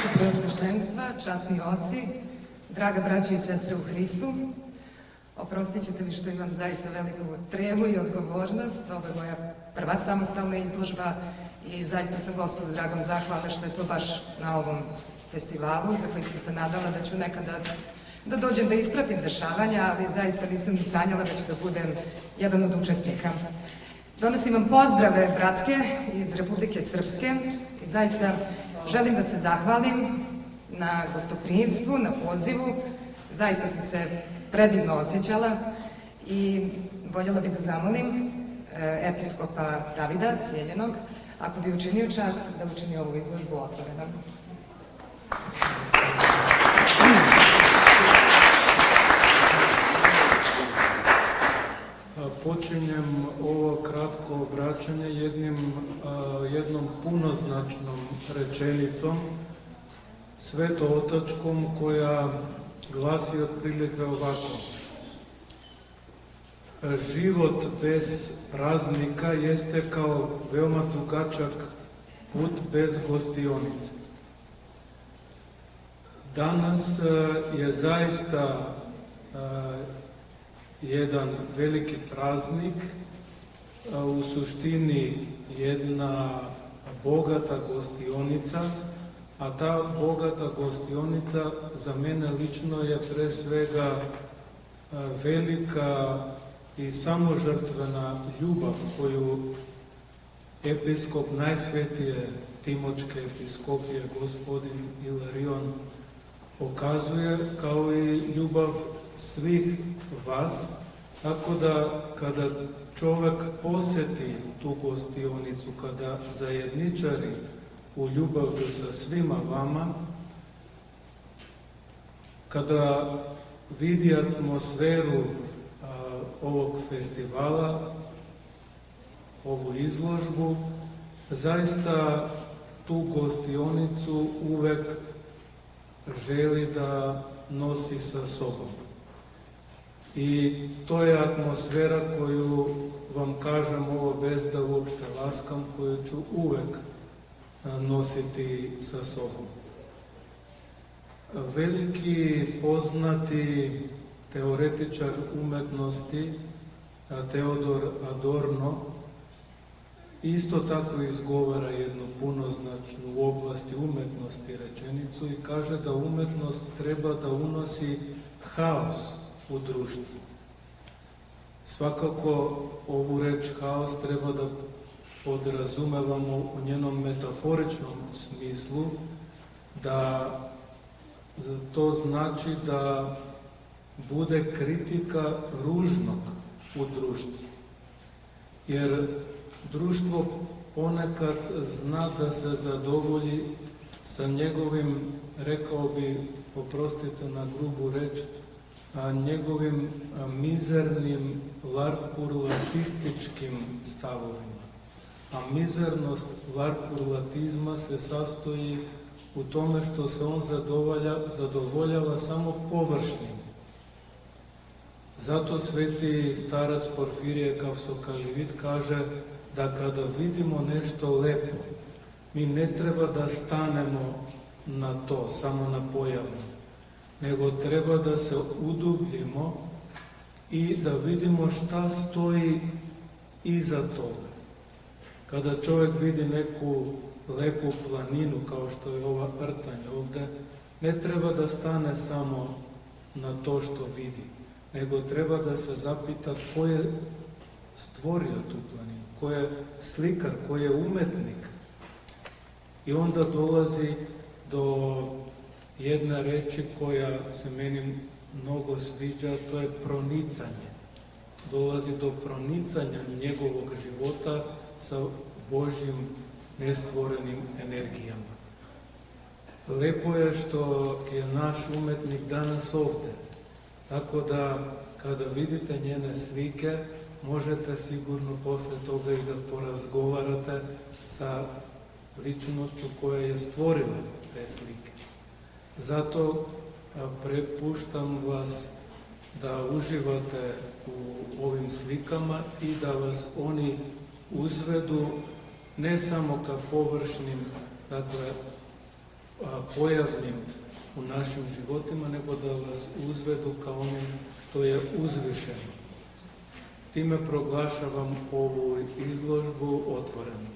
Vaše preosveštenstva, časni oci, draga braća i sestre u Hristu, oprostit ćete mi što imam zaista veliku tremu i odgovornost. Ovo je moja prva samostalna izložba i zaista sam Gospodu dragom zahvalna što je to baš na ovom festivalu, za koji sam se nadala da ću nekada da dođem da ispratim dešavanja, ali zaista nisam ni sanjala da ću da budem jedan od učesnika. Donosim vam pozdrave bratske iz Republike Srpske i zaista želim da se zahvalim na gostoprimstvu, na pozivu. Zaista sam se predivno osjećala i voljela bih da zamolim episkopa Davida, cijenjenog, ako bi učinio čast da učini ovu izložbu otvorenom. Počinjem ovo kratko obraćanje jednom punoznačnom rečenicom, svetootačkom, koja glasi otprilike ovako. Život bez praznika jeste kao veoma dugačak put bez gostionice. Danas je zaista jedan veliki praznik, u suštini jedna bogata gostionica, a ta bogata gostionica za mene lično je pre svega velika i samožrtvena ljubav koju episkop najsvetije Timočke episkopije, gospodin Ilarion, pokazuje, kao i ljubav svih vas, tako da kada čovek poseti tu gostionicu, kada zajedničari u ljubavlju sa svima vama, kada vidi atmosferu ovog festivala, ovu izložbu, zaista tu gostionicu uvek želi da nosi sa sobom. I to je atmosfera koju vam kažem ovo bez da uopšte laskam, koju ću uvek nositi sa sobom. Veliki poznati teoretičar umetnosti Teodor Adorno isto tako izgovara jednu punoznačnu u oblasti umetnosti rečenicu i kaže da umetnost treba da unosi haos u društvu. Svakako ovu reč haos treba da podrazumevamo u njenom metaforičnom smislu, da to znači da bude kritika ružnog u društvu. Jer društvo ponekad zna da se zadovolji sa njegovim, rekao bi, oprostite na grubu reč, njegovim mizernim larpurlatističkim stavovima. A mizernost larpurlatizma se sastoji u tome što se on zadovoljava samo površnim. Zato sveti starac Porfirije Kavsokalivit kaže da kada vidimo nešto lepo, mi ne treba da stanemo na to, samo na pojavno, nego treba da se udubljimo i da vidimo šta stoji iza toga. Kada čovjek vidi neku lepu planinu, kao što je ova Rtanj ovde, ne treba da stane samo na to što vidi, nego treba da se zapita ko je stvorio tu planinu, ko je slikar, ko je umetnik. I onda dolazi do jedne reči koja se meni mnogo sviđa, to je pronicanje. Dolazi do pronicanja njegovog života sa Božjim nestvorenim energijama. Lepo je što je naš umetnik danas ovde, tako da kada vidite njene slike, možete sigurno posle toga i da porazgovarate sa ličnošću koja je stvorila te slike. Zato prepuštam vas da uživate u ovim slikama i da vas oni uzvedu ne samo ka površnim, dakle, pojavnim u našim životima, nego da vas uzvedu ka onim što je uzvišeno. Time proglašavam ovu izložbu otvorenu.